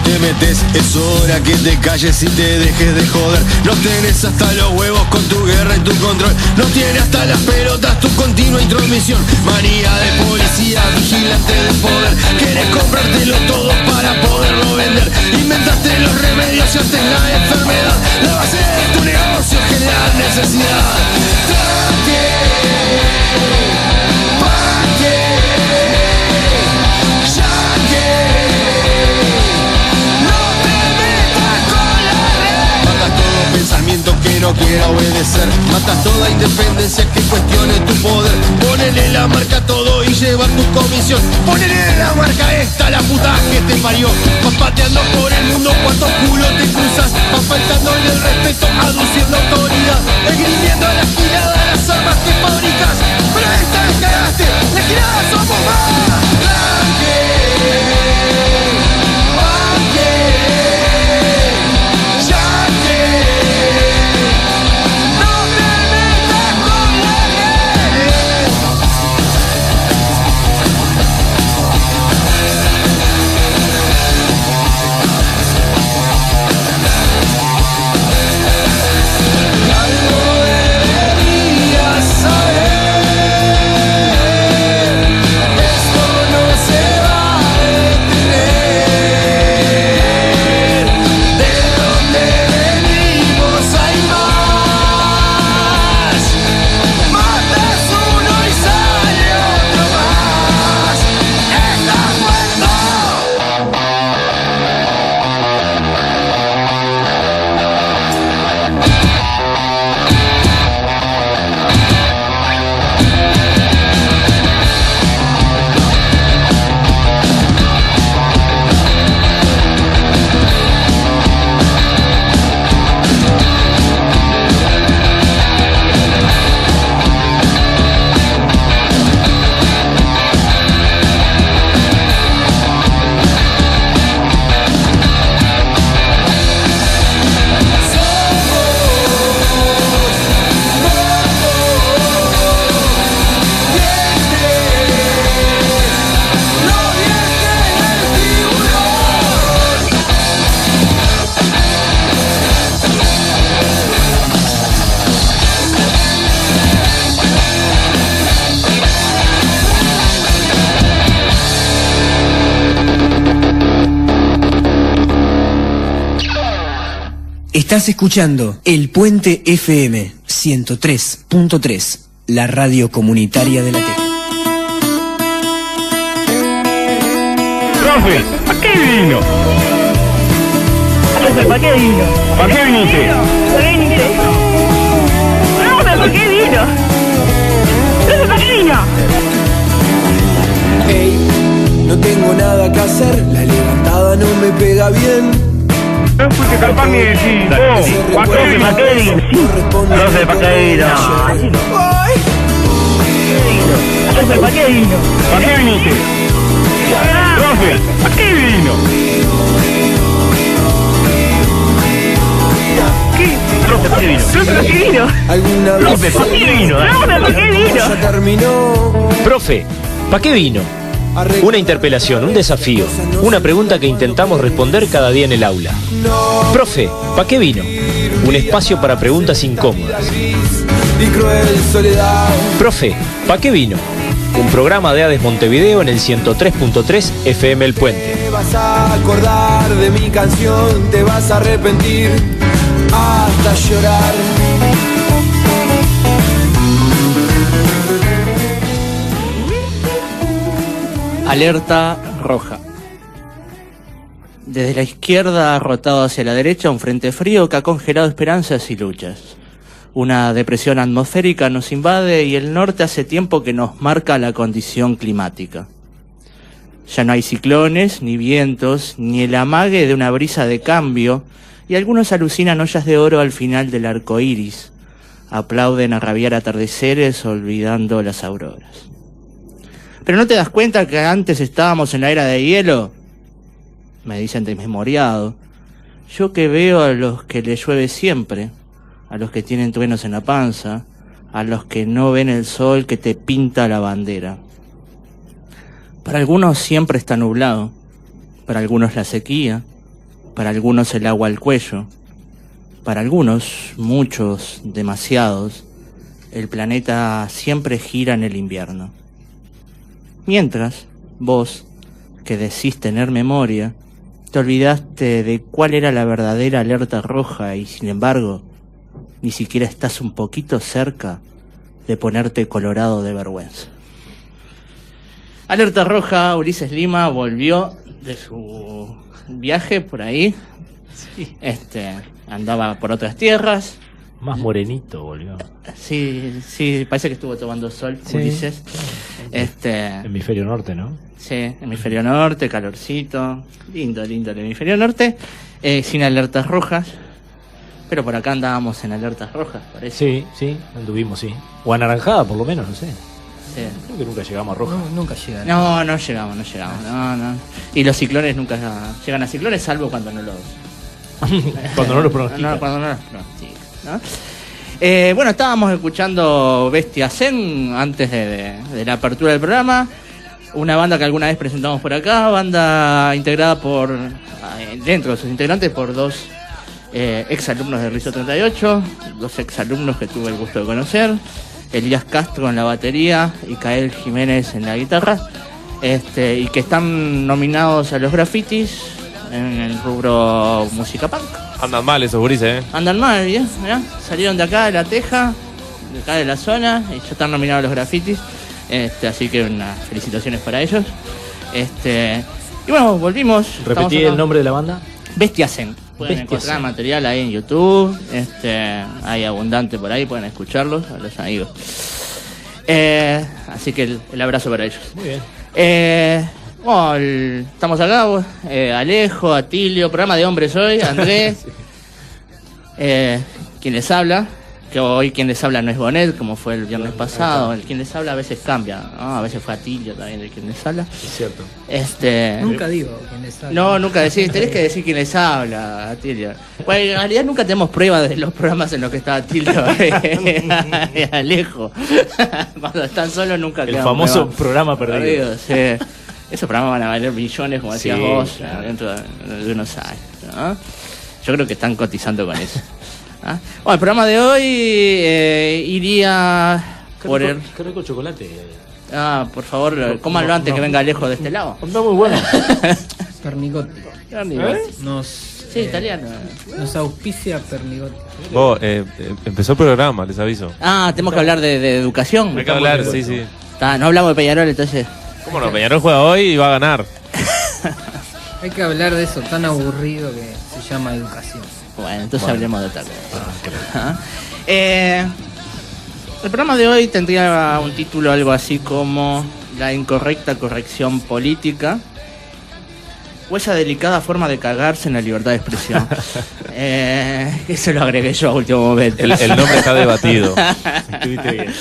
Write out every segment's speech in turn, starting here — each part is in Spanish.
te metes, es hora que te calles y te dejes de joder. No tenés hasta los huevos con tu guerra y tu control. No tienes hasta las pelotas tu continua intromisión. Manía de policía, vigilante de poder. Querés comprártelo todo para poderlo vender. Inventaste los remedios y antes la enfermedad. La base de tu negocio es generar necesidad. Pensamiento que no quiera obedecer. Matas toda independencia que cuestione tu poder. Ponele la marca a todo y lleva tu comisión. Ponele la marca a esta, la puta que te parió. Vas pateando por el mundo cuantos culos te cruzas. Vas faltándole el respeto, aduciendo autoridad. Esgrimiendo a la girada las armas que fabricas. Pero esta vez cagaste, la girada somos más. Estás escuchando El Puente FM 103.3, la radio comunitaria de la T. Profe, ¿a qué vino? Profe, ¿para qué vino? ¿Para qué viniste? ¿Para qué viniste? Profe, ¿para qué vino? Profe, ¿para qué vino? Hey, no tengo nada que hacer, la levantada no me pega bien. No fuiste capaz ni de decir, ¿para qué vino? Profe, ¿para qué vino? Profe, ¿para qué vino? ¿Para qué viniste? Profe, ¿a qué vino? ¿Qué? Profe, ¿para qué vino? Profe, ¿para qué vino? ¿Alguna vez? Profe, ¿para qué vino? Profe, ¿para qué vino? Ya terminó. Profe, ¿para qué vino? Una interpelación, un desafío, una pregunta que intentamos responder cada día en el aula. Profe, ¿para qué vino? Un espacio para preguntas incómodas. Y cruel soledad. Profe, ¿para qué vino? Un programa de ADES Montevideo en el 103.3 FM El Puente. Te vas a acordar de mi canción, te vas a arrepentir hasta llorar. Alerta roja. Desde la izquierda ha rotado hacia la derecha un frente frío que ha congelado esperanzas y luchas. Una depresión atmosférica nos invade y el norte hace tiempo que nos marca la condición climática. Ya no hay ciclones, ni vientos, ni el amague de una brisa de cambio, y algunos alucinan ollas de oro al final del arco iris. Aplauden a rabiar atardeceres olvidando las auroras. ¿Pero no te das cuenta que antes estábamos en la era de hielo? Me dicen desmemoriado. Yo que veo a los que les llueve siempre, a los que tienen truenos en la panza, a los que no ven el sol que te pinta la bandera. Para algunos siempre está nublado, para algunos la sequía, para algunos el agua al cuello, para algunos, muchos, demasiados, el planeta siempre gira en el invierno. Mientras, vos, que decís tener memoria, te olvidaste de cuál era la verdadera alerta roja y, sin embargo, ni siquiera estás un poquito cerca de ponerte colorado de vergüenza. Alerta roja, Ulises Lima volvió de su viaje por ahí. Sí. Andaba por otras tierras. Más morenito volvió. Sí, parece que estuvo tomando sol, Sí. Ulises. Hemisferio norte, ¿no? Sí, hemisferio norte, calorcito. Lindo el hemisferio norte. Sin alertas rojas. Pero por acá andábamos en alertas rojas, parece. Sí, anduvimos, sí. O anaranjada, por lo menos, no sé. Sí. Creo que nunca llegamos a roja. No, nunca llegan. No llegamos. No. Y los ciclones nunca llegan a ciclones, salvo cuando no los... Cuando no lo pronostican. Cuando no los pronostican, ¿no? Bueno, estábamos escuchando Bestia Zen antes de la apertura del programa. Una banda que alguna vez presentamos por acá, banda integrada por, dentro de sus integrantes, por dos exalumnos de Rizo 38, dos exalumnos que tuve el gusto de conocer, Elías Castro en la batería y Kael Jiménez en la guitarra, y que están nominados a los grafitis en el rubro música punk. Andan mal esos gurises, Andan mal, ¿ya? Salieron de acá de La Teja, de acá de la zona, y ya están nominados a los grafitis. Así que unas felicitaciones para ellos. Y bueno, volvimos. ¿Repetí el nombre de la banda? Bestia Zen. Pueden Bestia encontrar Zen. material ahí en YouTube. Hay abundante por ahí, pueden escucharlos a los amigos. Así que el abrazo para ellos. Muy bien. Bueno, estamos acá, Alejo, Atilio, programa de hombres hoy, Andrés, quien les habla, que hoy quien les habla no es Bonet, como fue el viernes pasado, el quien les habla a veces cambia, ¿no? A veces fue Atilio también el quien les habla. Es cierto. Nunca digo quién les habla. No, nunca decís, tenés que decir quién les habla, Atilio. Bueno, en realidad nunca tenemos pruebas de los programas en los que está Atilio y Alejo. Cuando están solos nunca El quedan famoso pruebas. programa perdido. Sí. Esos programas van a valer millones, como decías Sí, vos, claro. dentro de unos años, ¿no? Yo creo que están cotizando con eso. ¿Ah? Bueno, el programa de hoy iría por el... Qué rico chocolate. por favor, cómanlo antes que venga lejos de este lado. Está muy bueno. Pernigotti. Sí, italiano. Nos auspicia Pernigotti. Vos, empezó el programa, les aviso. Tenemos que hablar de educación. Hay que hablar, sí. No hablamos de Peñarol, entonces... ¿Cómo no? Peñarol juega hoy y va a ganar. Hay que hablar de eso tan aburrido que se llama educación. Bueno, entonces hablemos de otra cosa. El programa de hoy tendría un título algo así como La incorrecta corrección política o esa delicada forma de cagarse en la libertad de expresión. Eso lo agregué yo a último momento. El nombre está debatido. Estuviste bien.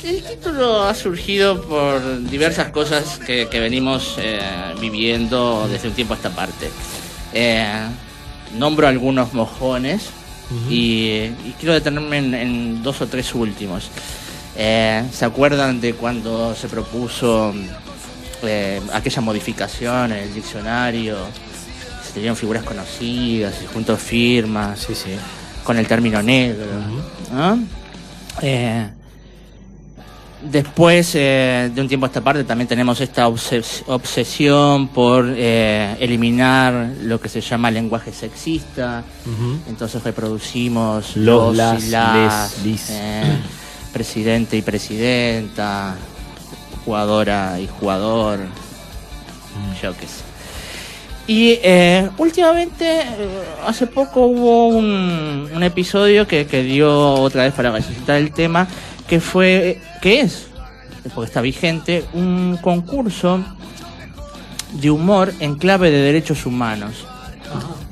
El título ha surgido por diversas cosas que venimos viviendo desde un tiempo a esta parte. Nombro algunos mojones y quiero detenerme en dos o tres últimos. ¿Se acuerdan de cuando se propuso aquella modificación en el diccionario? Se tenían figuras conocidas y junto firmas, Sí. con el término negro, ¿no? Después, de un tiempo a esta parte, también tenemos esta obsesión por eliminar lo que se llama lenguaje sexista. Entonces reproducimos Los, y las, las, les, lis. presidente y presidenta, jugadora y jugador, yo qué sé. Y últimamente, hace poco hubo un episodio que dio otra vez para resucitar el tema, que es, porque está vigente, un concurso de humor en clave de derechos humanos,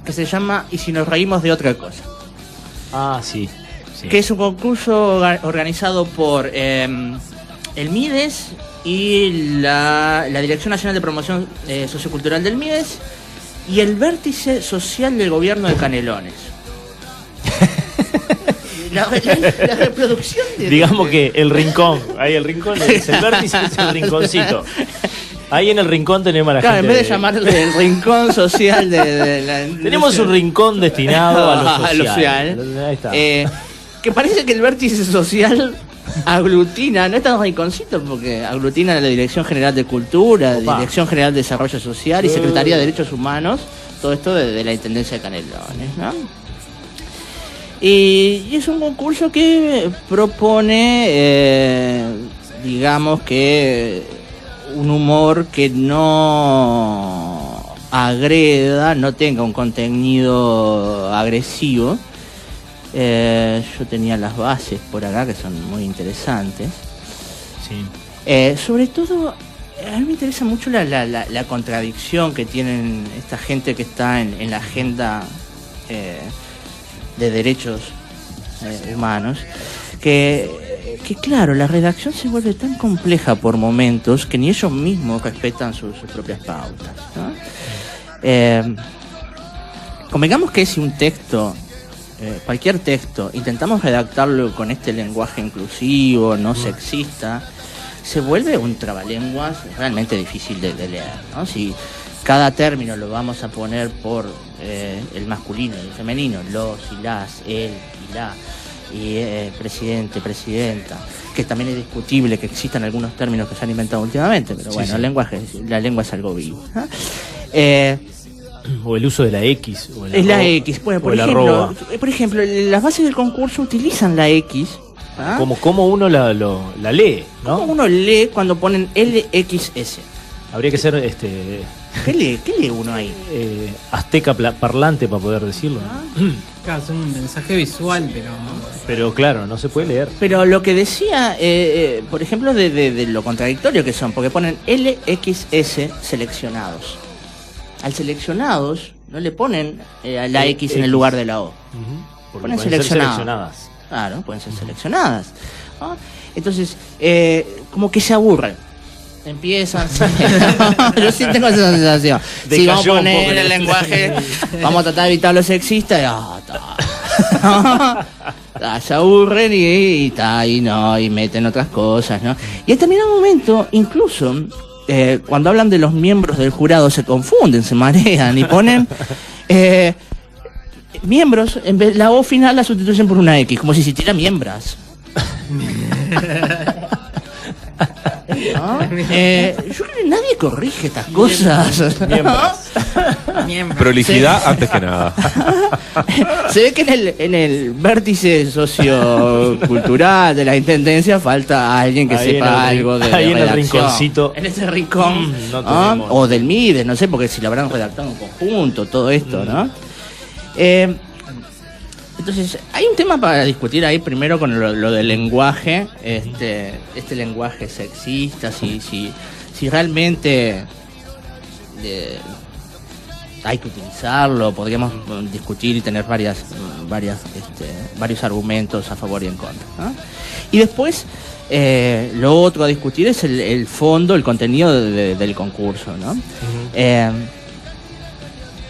que se llama ¿Y si nos reímos de otra cosa? Sí. Que es un concurso organizado por el MIDES y la Dirección Nacional de Promoción Sociocultural del MIDES y el Vértice Social del Gobierno de Canelones. La reproducción de... Digamos que el rincón, ahí el rincón es el vértice, es el rinconcito. Ahí en el rincón tenemos a la Claro, gente. en vez de llamarle el rincón social de la... Tenemos un rincón destinado a lo social. Ahí está. Que parece que el vértice social aglutina, no es tan rinconcito, porque aglutina la Dirección General de Cultura, Dirección General de Desarrollo Social y Secretaría de Derechos Humanos, todo esto de la Intendencia de Canelones, ¿no? Y es un concurso que propone, digamos que un humor que no agreda, no tenga un contenido agresivo. Yo tenía las bases por acá que son muy interesantes. Sí. Sobre todo, a mí me interesa mucho la contradicción que tienen esta gente que está en la agenda de derechos humanos. Que claro, la redacción se vuelve tan compleja por momentos que ni ellos mismos respetan sus propias pautas, ¿no? Convengamos que si un texto, cualquier texto, intentamos redactarlo con este lenguaje inclusivo, no sexista, se vuelve un trabalenguas realmente difícil de leer, ¿no? Si cada término lo vamos a poner por el masculino y el femenino, los y las, él y la, y presidente, presidenta, que también es discutible que existan algunos términos que se han inventado últimamente, pero bueno, sí. La lengua es algo vivo, ¿no? O el uso de la X. O es la X. Bueno, por ejemplo, las bases del concurso utilizan la X. ¿Ah? Como uno la lee, ¿no? Como uno lee cuando ponen LXS. Habría que ser ¿Qué lee uno ahí? Azteca parlante para poder decirlo, ¿no? Claro, es un mensaje visual, pero claro, no se puede leer. Pero lo que decía, por ejemplo, de lo contradictorio que son, porque ponen LXS seleccionados. Al seleccionados no le ponen la X en el lugar de la O. Ponen seleccionadas. Claro, pueden ser seleccionadas, ¿no? Entonces, como que se aburren. Empiezan. Yo sí tengo esa sensación. Si vamos a poner el lenguaje, vamos a tratar de evitar lo sexista. Se aburren y meten otras cosas, ¿no? Y en determinado momento, incluso, cuando hablan de los miembros del jurado, se confunden, se marean y ponen miembros, en vez la O final la sustituyen por una X, como si existiera miembras. ¿No? Yo creo que nadie corrige estas cosas. Prolijidad antes que nada. Se ve que en el vértice sociocultural de la intendencia falta alguien que sepa algo de ahí redacción. En el rinconcito. En ese rincón. O del MIDES, no sé, porque si lo habrán redactado en conjunto, todo esto, ¿no? Entonces, hay un tema para discutir ahí primero con lo del lenguaje, este lenguaje sexista, si realmente hay que utilizarlo, podríamos discutir y tener varios argumentos a favor y en contra, ¿no? Y después, lo otro a discutir es el fondo, el contenido del concurso, ¿no?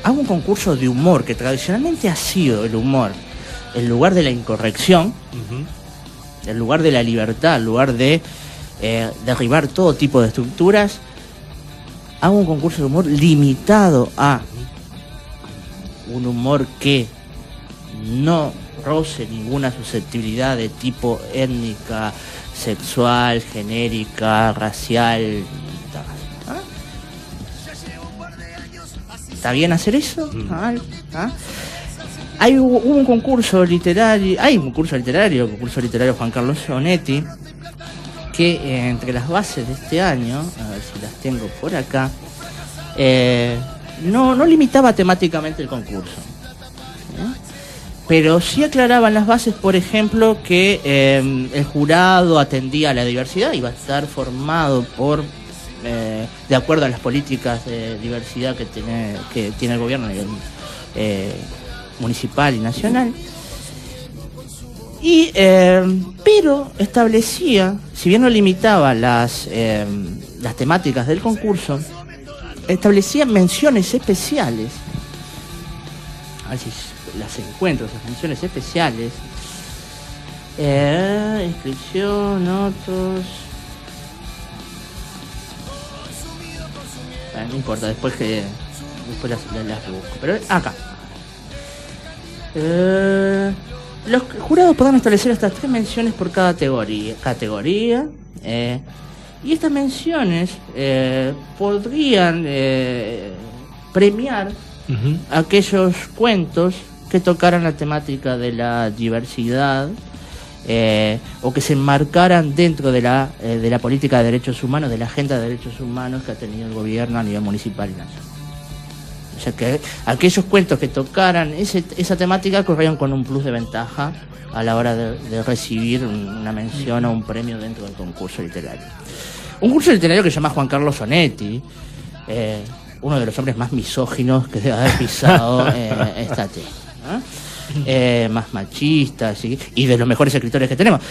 Hago un concurso de humor que tradicionalmente ha sido el humor el lugar de la incorrección, el lugar de la libertad, el lugar de derribar todo tipo de estructuras. Hago un concurso de humor limitado a un humor que no roce ninguna susceptibilidad de tipo étnica, sexual, genérica, racial. ¿Está bien hacer eso? Hubo un concurso literario, el concurso literario Juan Carlos Onetti, que entre las bases de este año, a ver si las tengo por acá, no limitaba temáticamente el concurso, pero sí aclaraban las bases, por ejemplo, que el jurado atendía a la diversidad, iba a estar formado por de acuerdo a las políticas de diversidad que tiene el gobierno a nivel municipal y nacional, y pero establecía, si bien no limitaba las temáticas del concurso, establecía menciones especiales. A ver si las encuentro, esas menciones especiales. Inscripción, notos. no importa, después las busco. Pero acá. Los jurados podrán establecer hasta 3 menciones por cada categoría. Y estas menciones podrían premiar aquellos cuentos que tocaran la temática de la diversidad o que se enmarcaran dentro de la política de derechos humanos, de la agenda de derechos humanos que ha tenido el gobierno a nivel municipal y nacional. O sea que aquellos cuentos que tocaran esa temática corrían con un plus de ventaja a la hora de recibir una mención o un premio dentro del concurso literario. Un curso literario que se llama Juan Carlos Onetti, uno de los hombres más misóginos que debe haber pisado esta tierra, más machistas y de los mejores escritores que tenemos.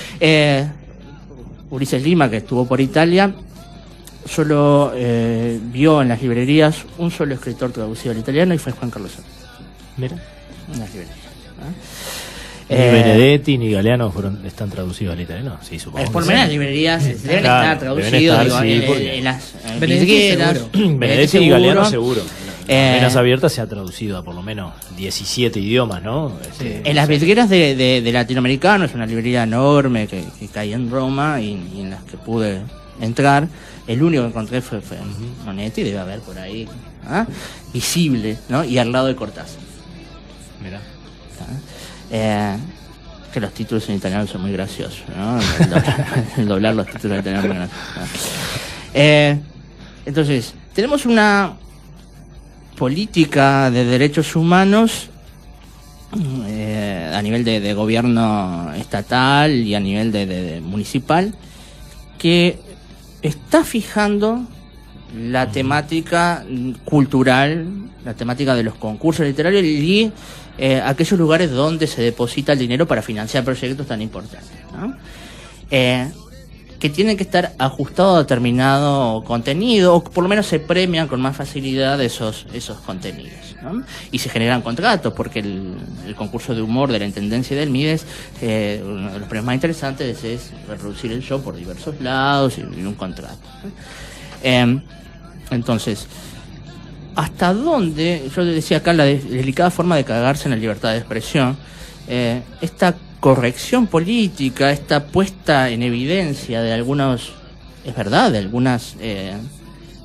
Ulises Lima, que estuvo por Italia, solo vio en las librerías un solo escritor traducido al italiano y fue Juan Carlos Onetti. Mira. En las librerías. Ni Benedetti ni Galeano están traducidos al italiano, sí, supongo. Por lo menos las librerías deben estar traducidos en las vidrieras. Benedetti y Galeano seguro. Venas Abiertas se ha traducido a por lo menos 17 idiomas, ¿no? En las vidrieras de latinoamericanos, es una librería enorme que cae en Roma y en las que pude entrar. El único que encontré fue Onetti, debe haber por ahí, visible, ¿no? Y al lado de Cortázar. Mira. Que los títulos en italiano son muy graciosos, ¿no? El doblar los títulos en italiano es muy gracioso. Entonces, tenemos una política de derechos humanos a nivel de gobierno estatal y a nivel de municipal que está fijando la temática cultural, la temática de los concursos literarios y aquellos lugares donde se deposita el dinero para financiar proyectos tan importantes, ¿no? Que tienen que estar ajustados a determinado contenido, o por lo menos se premian con más facilidad esos contenidos, ¿no? Y se generan contratos, porque el concurso de humor de la Intendencia del MIDES, uno de los premios más interesantes es reproducir el show por diversos lados y un contrato, ¿no? Entonces, ¿hasta dónde? Yo decía acá la delicada forma de cagarse en la libertad de expresión, esta corrección política, esta puesta en evidencia de algunos, es verdad, de algunas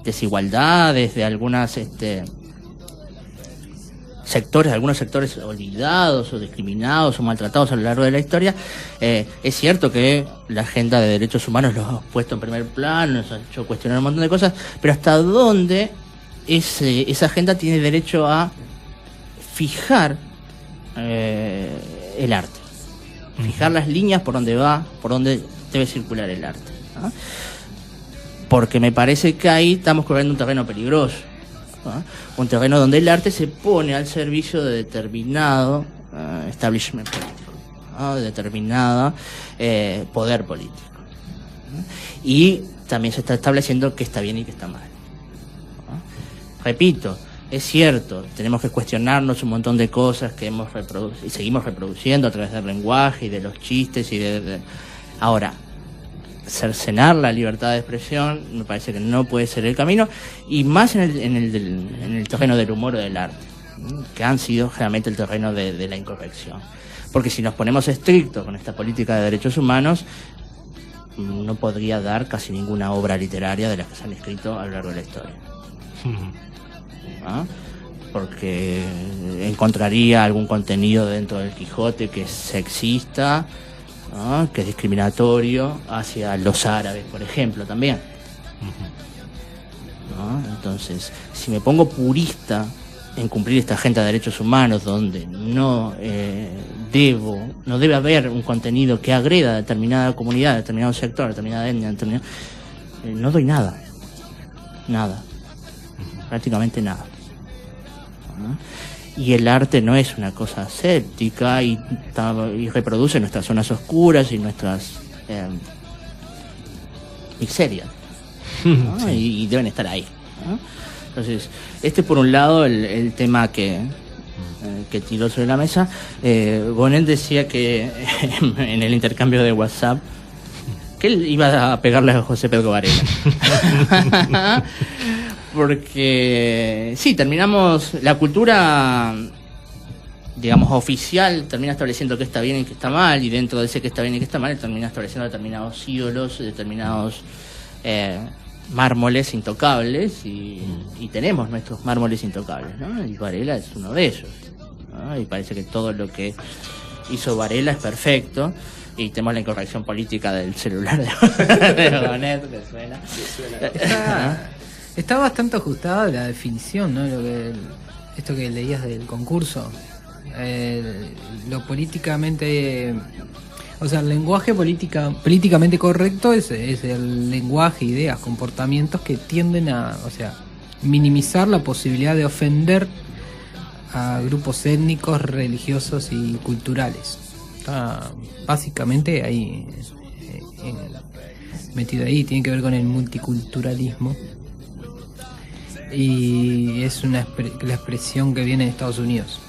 desigualdades, de algunas sectores, algunos sectores olvidados o discriminados o maltratados a lo largo de la historia. Es cierto que la agenda de derechos humanos los ha puesto en primer plano, nos ha hecho cuestionar un montón de cosas, pero ¿hasta dónde esa agenda tiene derecho a fijar el arte? Fijar las líneas por donde va, por donde debe circular el arte, ¿no? Porque me parece que ahí estamos corriendo un terreno peligroso, ¿no? Un terreno donde el arte se pone al servicio de determinado establishment político, ¿no? De determinado poder político, ¿no? Y también se está estableciendo qué está bien y qué está mal, ¿no? Repito, es cierto, tenemos que cuestionarnos un montón de cosas que hemos reproducido y seguimos reproduciendo a través del lenguaje y de los chistes y Ahora, cercenar la libertad de expresión me parece que no puede ser el camino, y más en el terreno del humor o del arte, que han sido generalmente el terreno de la incorrección. Porque si nos ponemos estrictos con esta política de derechos humanos, no podría dar casi ninguna obra literaria de las que se han escrito a lo largo de la historia. ¿Ah? Porque encontraría algún contenido dentro del Quijote que es sexista, ¿no? Que es discriminatorio hacia los árabes, por ejemplo, también, ¿no? Entonces, si me pongo purista en cumplir esta agenda de derechos humanos, donde no debe haber un contenido que agreda a determinada comunidad, a determinado sector, a determinada etnia, no doy nada, prácticamente nada, ¿no? Y el arte no es una cosa aséptica y reproduce nuestras zonas oscuras y nuestras miserias, ¿no? Sí. Y deben estar ahí, ¿no? Entonces, por un lado el tema que tiró sobre la mesa. Bonet decía que en el intercambio de WhatsApp que él iba a pegarle a José Pedro Varela. Porque sí, terminamos la cultura, digamos, oficial, termina estableciendo qué está bien y qué está mal, y dentro de ese qué está bien y qué está mal, termina estableciendo determinados ídolos, determinados mármoles intocables, y tenemos nuestros mármoles intocables, ¿no? Y Varela es uno de ellos, ¿no? Y parece que todo lo que hizo Varela es perfecto, y tenemos la incorrección política del celular de Bonet que suena. Está bastante ajustada la definición, ¿no? Esto que leías del concurso. Lo políticamente... O sea, el lenguaje políticamente correcto es el lenguaje, ideas, comportamientos que tienden a, o sea, minimizar la posibilidad de ofender a grupos étnicos, religiosos y culturales. Está básicamente ahí metido ahí, tiene que ver con el multiculturalismo. Y es la expresión que viene de Estados Unidos,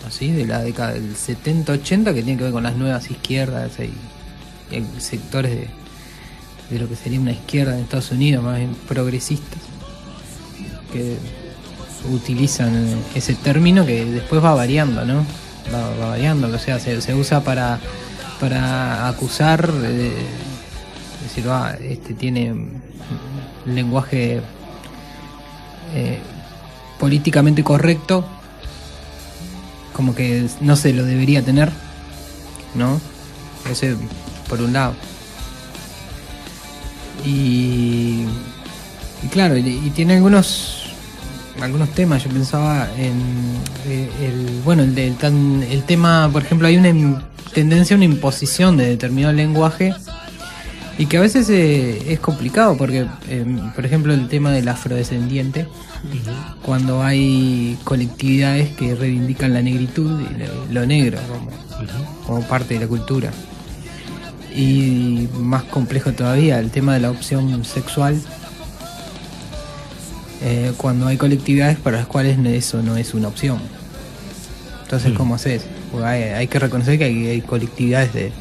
así, de la década del 70-80, que tiene que ver con las nuevas izquierdas y sectores de lo que sería una izquierda en Estados Unidos, más bien progresistas, que utilizan ese término que después va variando, ¿no? Va variando, o sea, se usa para acusar, decir, este tiene un lenguaje políticamente correcto, como que no se lo debería tener, ¿no? Ese por un lado. Y claro, y tiene algunos temas. Yo pensaba en el tema, por ejemplo, hay una tendencia a una imposición de determinado lenguaje, y que a veces es complicado, porque por ejemplo el tema del afrodescendiente, cuando hay colectividades que reivindican la negritud y lo negro como parte de la cultura, y más complejo todavía el tema de la opción sexual, cuando hay colectividades para las cuales eso no es una opción. Entonces, ¿cómo haces? Porque hay que reconocer que hay colectividades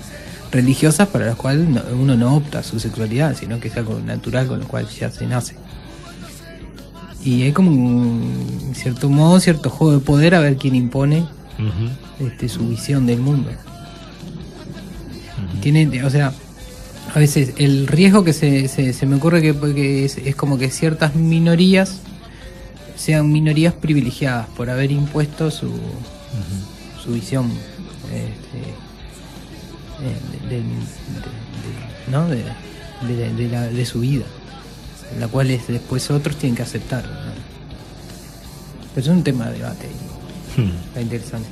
religiosas para las cuales uno no opta su sexualidad, sino que es algo natural con lo cual ya se nace. Y hay como en cierto modo cierto juego de poder a ver quién impone su visión del mundo. Tiene, o sea, a veces el riesgo que se me ocurre que es como que ciertas minorías sean minorías privilegiadas por haber impuesto su visión de su vida, la cual después otros tienen que aceptar, ¿no? Pero es un tema de debate. Está interesante.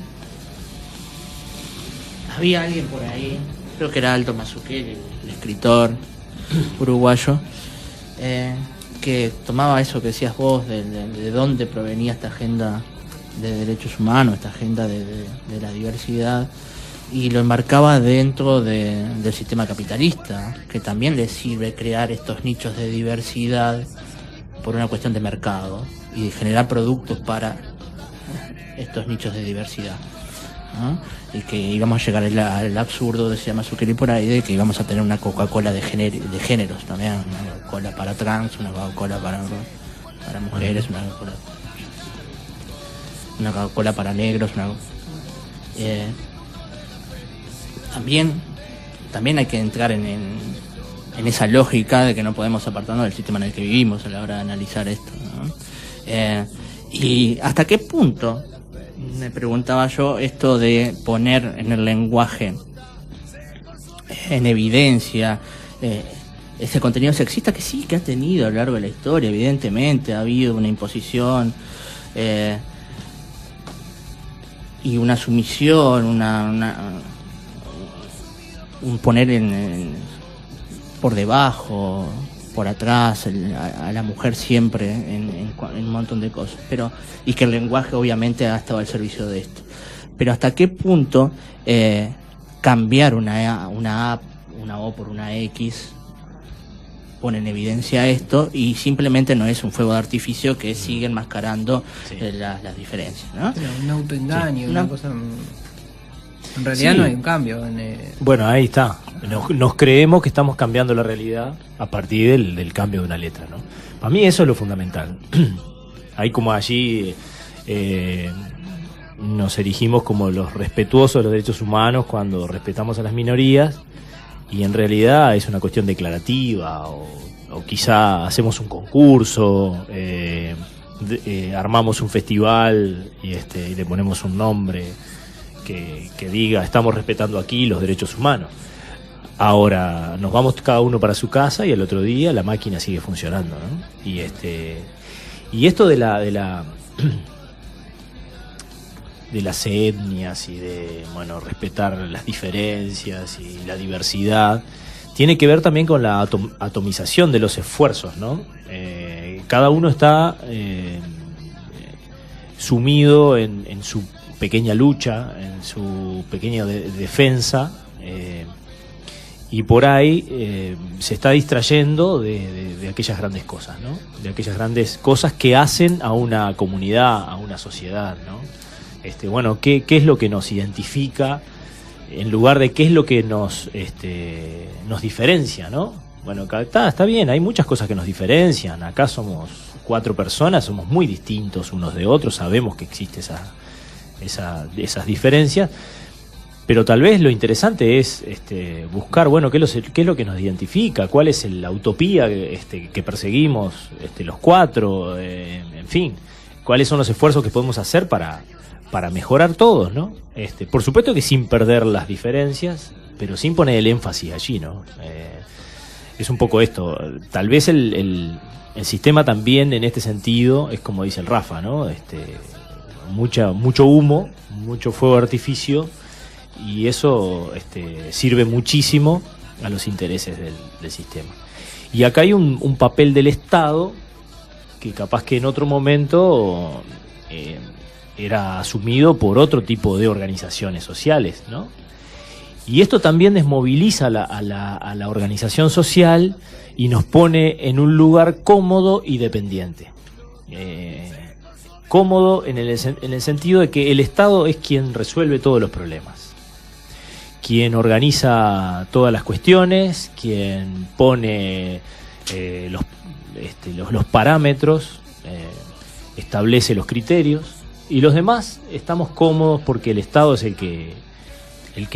Había alguien por ahí, creo que era Aldo Mazzucchelli, el escritor uruguayo, que tomaba eso que decías vos, de dónde provenía esta agenda de derechos humanos, esta agenda de la diversidad, y lo enmarcaba dentro del sistema capitalista, que también le sirve crear estos nichos de diversidad por una cuestión de mercado y de generar productos para estos nichos de diversidad, ¿no? Y que íbamos a llegar al absurdo, decía Mazzucchelli por ahí, de que íbamos a tener una Coca-Cola de géneros también, una Coca-Cola para trans, una Coca-Cola para mujeres, una Coca-Cola para negros, también hay que entrar en esa lógica de que no podemos apartarnos del sistema en el que vivimos a la hora de analizar esto, ¿no? Y hasta qué punto, me preguntaba yo, esto de poner en el lenguaje en evidencia ese contenido sexista, que sí que ha tenido a lo largo de la historia, evidentemente ha habido una imposición y una sumisión, un poner por debajo, por atrás a la mujer siempre en un montón de cosas, pero y que el lenguaje obviamente ha estado al servicio de esto. Pero hasta qué punto cambiar una A por una X pone en evidencia esto, y simplemente no es un fuego de artificio que sigue enmascarando las diferencias, ¿no? Un autoengaño, una cosa... En realidad Sí. no hay un cambio. Bueno, ahí está. Nos creemos que estamos cambiando la realidad a partir del cambio de una letra, ¿no? Para mí eso es lo fundamental. Hay como allí nos erigimos como los respetuosos de los derechos humanos cuando respetamos a las minorías, y en realidad es una cuestión declarativa, o quizá hacemos un concurso, armamos un festival y le ponemos un nombre que diga estamos respetando aquí los derechos humanos. Ahora nos vamos cada uno para su casa y al otro día la máquina sigue funcionando, ¿no? Y esto de las etnias y de respetar las diferencias y la diversidad tiene que ver también con la atomización de los esfuerzos, ¿no? Cada uno está sumido en su pequeña lucha, en su pequeña defensa, y por ahí se está distrayendo de aquellas grandes cosas, ¿no? De aquellas grandes cosas que hacen a una comunidad, a una sociedad, ¿no? ¿Qué es lo que nos identifica en lugar de qué es lo que nos diferencia, ¿no? Bueno, está bien, hay muchas cosas que nos diferencian. Acá somos 4 personas, somos muy distintos unos de otros, sabemos que existe esas diferencias, pero tal vez lo interesante es buscar, qué es lo que nos identifica, cuál es la utopía que perseguimos los 4, en fin, cuáles son los esfuerzos que podemos hacer para mejorar todos, ¿no? Por supuesto que sin perder las diferencias, pero sin poner el énfasis allí, ¿no? Es un poco esto. Tal vez el sistema también en este sentido es como dice el Rafa, ¿no? Mucho humo, mucho fuego de artificio, y eso sirve muchísimo a los intereses del sistema. Y acá hay un papel del Estado que capaz que en otro momento era asumido por otro tipo de organizaciones sociales, ¿no? Y esto también desmoviliza a la organización social y nos pone en un lugar cómodo y dependiente. Cómodo en el sentido de que el Estado es quien resuelve todos los problemas, quien organiza todas las cuestiones, quien pone los parámetros, establece los criterios, y los demás estamos cómodos porque el Estado es el que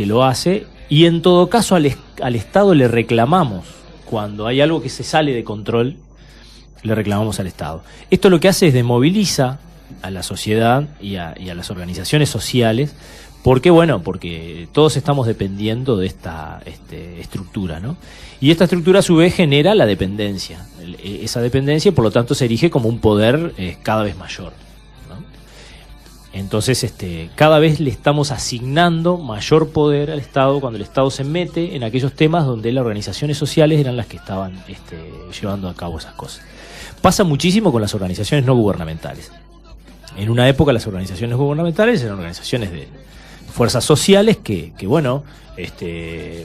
lo hace, y en todo caso al Estado le reclamamos cuando hay algo que se sale de control, le reclamamos al Estado. Esto lo que hace es desmoviliza a la sociedad y a las organizaciones sociales, porque todos estamos dependiendo de esta estructura, ¿no? Y esta estructura a su vez genera la dependencia, esa dependencia, y por lo tanto se erige como un poder cada vez mayor. Entonces, cada vez le estamos asignando mayor poder al Estado cuando el Estado se mete en aquellos temas donde las organizaciones sociales eran las que estaban llevando a cabo esas cosas. Pasa muchísimo con las organizaciones no gubernamentales. En una época las organizaciones gubernamentales eran organizaciones de fuerzas sociales que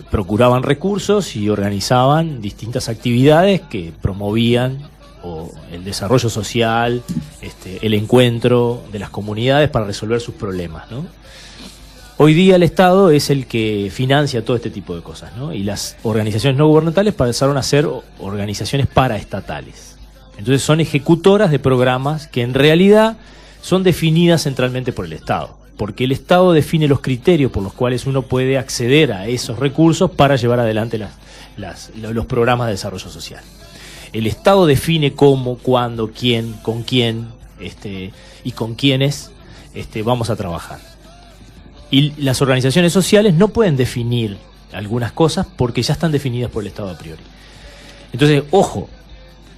procuraban recursos y organizaban distintas actividades que promovían el desarrollo social, el encuentro de las comunidades para resolver sus problemas, ¿no? Hoy día el Estado es el que financia todo este tipo de cosas, ¿no? Y las organizaciones no gubernamentales pasaron a ser organizaciones paraestatales. Entonces son ejecutoras de programas que en realidad son definidas centralmente por el Estado, porque el Estado define los criterios por los cuales uno puede acceder a esos recursos para llevar adelante los programas de desarrollo social. El Estado define cómo, cuándo, quién, con quién y con quiénes vamos a trabajar. Y las organizaciones sociales no pueden definir algunas cosas porque ya están definidas por el Estado a priori. Entonces, ojo,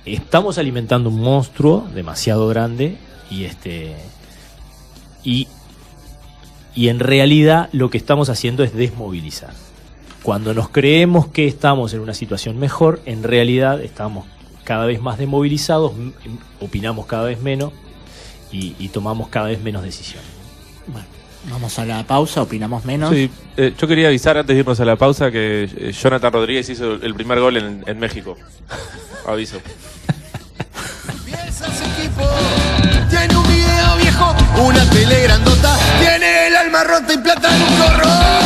estamos alimentando un monstruo demasiado grande y en realidad lo que estamos haciendo es desmovilizar. Cuando nos creemos que estamos en una situación mejor, en realidad estamos cada vez más desmovilizados, opinamos cada vez menos y tomamos cada vez menos decisiones. Bueno, vamos a la pausa, opinamos menos. Sí, yo quería avisar antes de irnos a la pausa que Jonathan Rodríguez hizo el primer gol en México. Aviso. Tiene un video viejo, una tele grandota, tiene el alma rota y plata en un corro.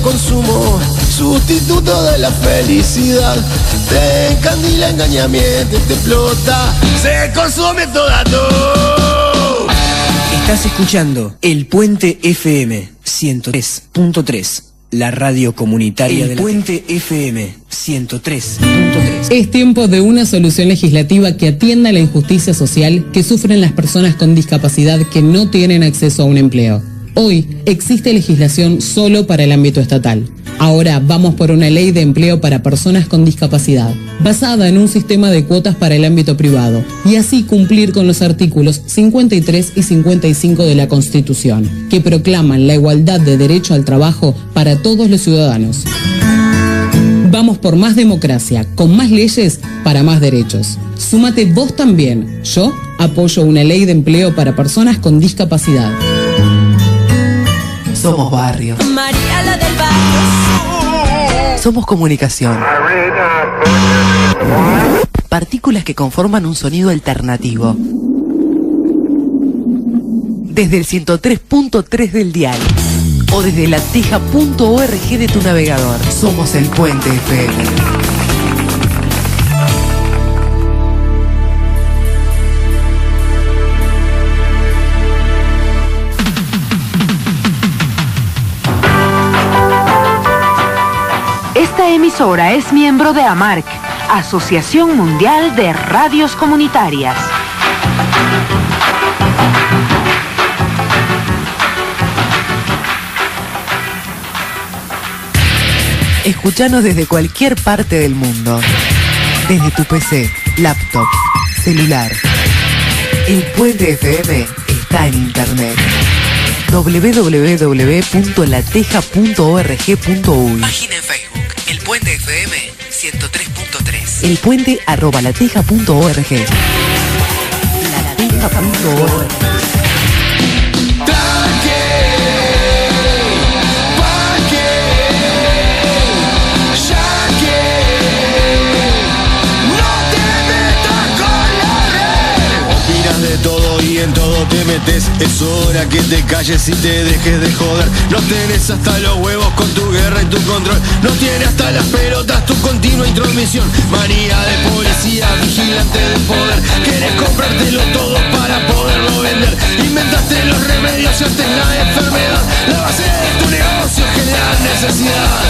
consumo, sustituto de la felicidad. Te encandila, engañamiento, te explota, se consume toda todo. Estás escuchando El Puente FM 103.3, la radio comunitaria del Puente FM 103.3. Es tiempo de una solución legislativa que atienda la injusticia social que sufren las personas con discapacidad que no tienen acceso a un empleo. Hoy existe legislación solo para el ámbito estatal. Ahora vamos por una ley de empleo para personas con discapacidad, basada en un sistema de cuotas para el ámbito privado, y así cumplir con los artículos 53 y 55 de la Constitución, que proclaman la igualdad de derecho al trabajo para todos los ciudadanos. Vamos por más democracia, con más leyes para más derechos. Súmate vos también. Yo apoyo una ley de empleo para personas con discapacidad. Somos barrio. María la del barrio. Somos comunicación. Partículas que conforman un sonido alternativo. Desde el 103.3 del dial o desde lateja.org de tu navegador. Somos el Puente FM. Esta emisora es miembro de AMARC, Asociación Mundial de Radios Comunitarias. Escuchanos desde cualquier parte del mundo. Desde tu PC, laptop, celular. El Puente FM está en internet. www.lateja.org.uy. Página en Facebook, El Puente FM 103.3. El Puente @lateja.org. Lateja.org. En todo te metes, es hora que te calles y te dejes de joder. No tenés hasta los huevos con tu guerra y tu control. No tienes hasta las pelotas tu continua intromisión. Manía de policía, vigilante del poder. Querés comprártelo todo para poderlo vender. Inventaste los remedios y antes la enfermedad. La base de tu negocio es generar necesidad.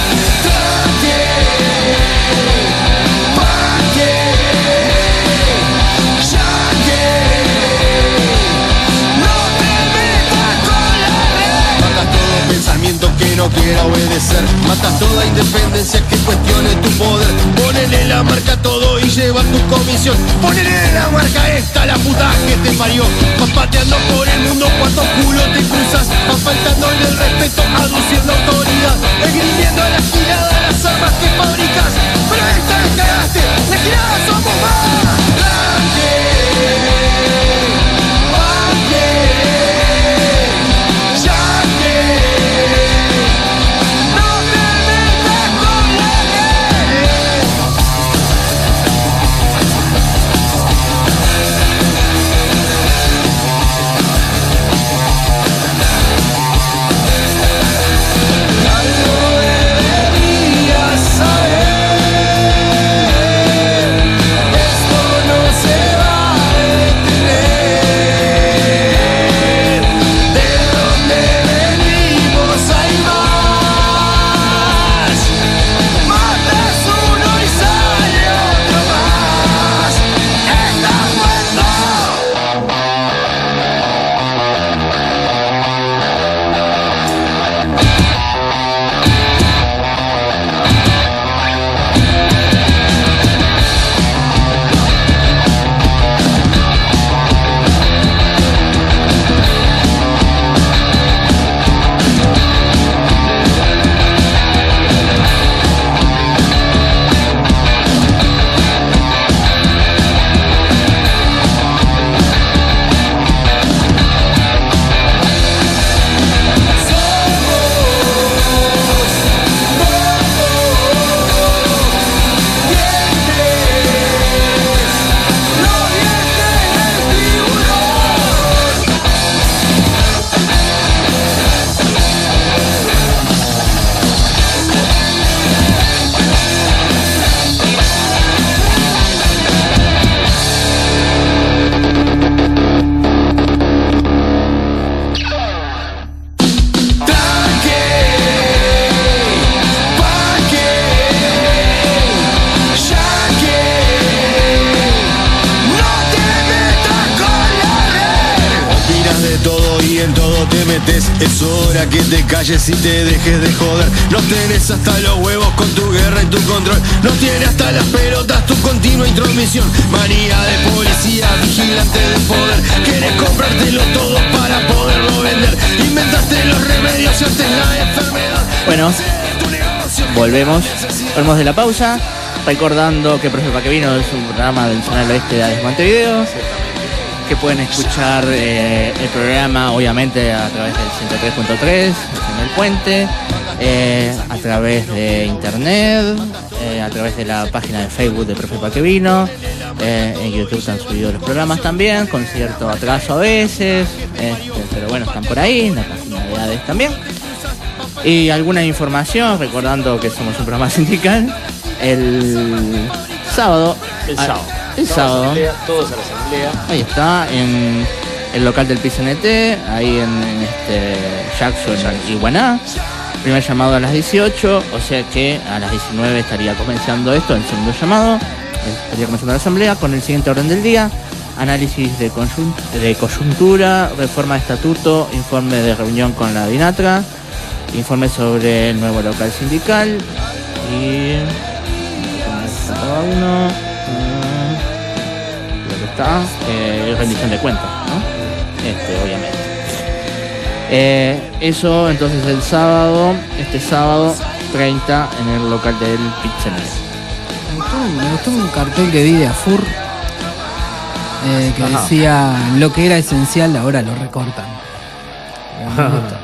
Que no quiera obedecer, matas toda independencia que cuestione tu poder. Ponele la marca a todo y lleva tu comisión. Ponele la marca a esta, la puta que te parió. Vas pateando por el mundo, cuántos culos te cruzas. Vas faltándole el respeto, aduciendo autoridad, esgrimiendo a la girada las armas que fabricas. Pero esta vez cagaste, la girada somos más. Saber haces. Es hora que te calles y te dejes de joder. No tenés hasta los huevos con tu guerra y tu control. No tienes hasta las pelotas tu continua intromisión. Manía de policía, vigilante de poder. Querés comprártelo todo para poderlo vender. Inventaste los remedios y antes la enfermedad. Bueno, volvemos de la pausa, recordando que Profe Paquevino es un programa del Zonal Oeste de ADES Montevideo, que pueden escuchar el programa obviamente a través del 103.3 en el puente, a través de internet, a través de la página de Facebook de Profe Paquevino, en YouTube se han subido los programas también, con cierto atraso a veces, pero bueno, están por ahí, en la página de ADES también. Y alguna información, recordando que somos un programa sindical, el sábado, todos a la asamblea. Ahí está, en el local del PCNT, ahí en Jackson y Guaná. Primer llamado a las 18, o sea que a las 19 estaría comenzando esto, el segundo llamado, estaría comenzando la asamblea con el siguiente orden del día: análisis de coyuntura, reforma de estatuto, informe de reunión con la DINATRA, informe sobre el nuevo local sindical y cada uno lo que está rendición de cuentas, ¿no? Obviamente. Eso entonces el sábado, este sábado 30 en el local del Pizzería. Me gustó un cartel que vi de AFUR que decía lo que era esencial ahora lo recortan. Me gusta.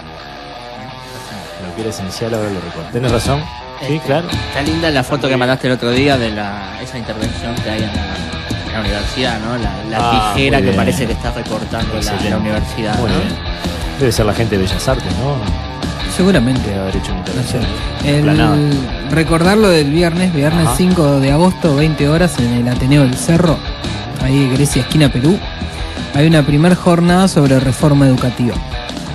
Lo que era esencial ahora lo recortan. ¿Tienes razón? Sí, claro. Está linda la foto que mandaste el otro día de esa intervención que hay en la universidad, ¿no? La tijera que parece que está recortando la universidad. Muy bien. Debe ser la gente de Bellas Artes, ¿no? Seguramente. Debe haber hecho una intervención. Recordarlo del viernes 5 de agosto, 20 horas, en el Ateneo del Cerro, ahí Grecia, esquina Perú. Hay una primer jornada sobre reforma educativa.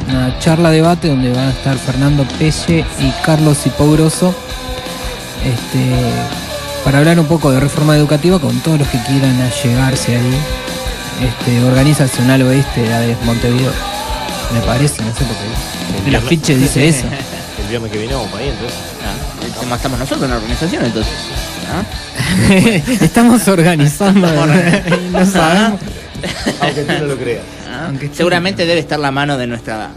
Una charla debate donde van a estar Fernando Pelle y Carlos Hipógroso, para hablar un poco de reforma educativa con todos los que quieran allegarse ahí. Organiza el Zonal Oeste de ADES Montevideo. Me parece, no sé por qué. En las fiches dice eso. El viernes que viene vamos para ahí, entonces. Estamos nosotros en la organización, entonces. Estamos organizando. No sabemos. Aunque tú no lo creas. Seguramente debe estar la mano de nuestra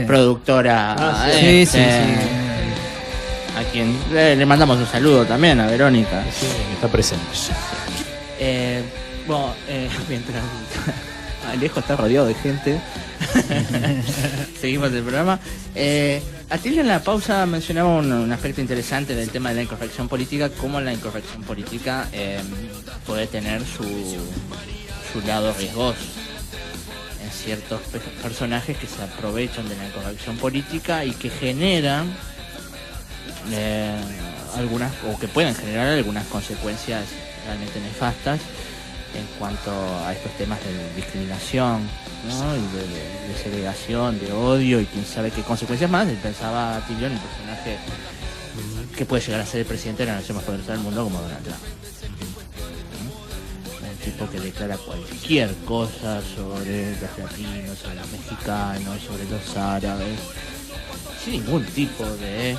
productora. Sí. A quien le mandamos un saludo también, a Verónica. Sí, está presente. Mientras Alejo está rodeado de gente, seguimos el programa. Atilio en la pausa mencionaba un aspecto interesante del tema de la incorrección política, cómo la incorrección política puede tener su lado riesgoso en ciertos personajes que se aprovechan de la incorrección política y que generan que pueden generar algunas consecuencias realmente nefastas en cuanto a estos temas de discriminación, ¿no? Y de segregación, de odio y quién sabe qué consecuencias más. Él pensaba Atilio en un personaje que puede llegar a ser el presidente de la nación más poderosa del mundo como Donald Trump. Un tipo que declara cualquier cosa sobre los latinos, sobre los mexicanos, sobre los árabes, sin ningún tipo de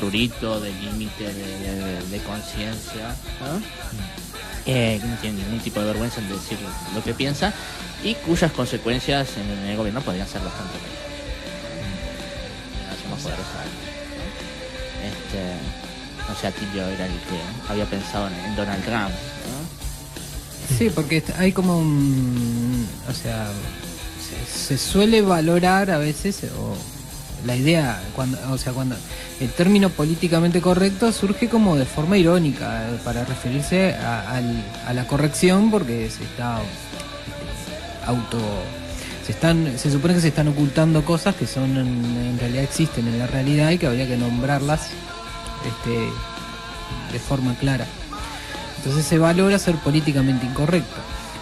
prurito, de límite, de conciencia, ¿no? No tiene ningún tipo de vergüenza en decir lo que piensa y cuyas consecuencias en el gobierno podrían ser bastante la nación más poderosa. No sé, Atilio era el que había pensado en Donald Trump, ¿no? Sí, porque hay como se suele valorar a veces, la idea, cuando el término políticamente correcto surge como de forma irónica, para referirse a la corrección, porque se supone que se están ocultando cosas que son en realidad existen en la realidad y que habría que nombrarlas de forma clara. Entonces se valora ser políticamente incorrecto.